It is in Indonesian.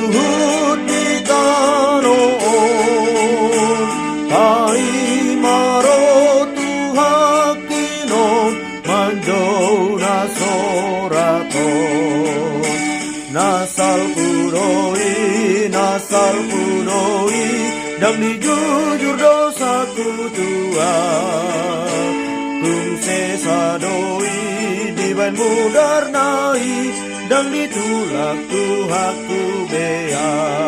luhut di kanon kai maro Tuhan kinon manjau nasoraton nasal puroi dan dijujur dosaku Tuhan tung sesadoi dibain mudar nai dan ditulak Tuhaku bea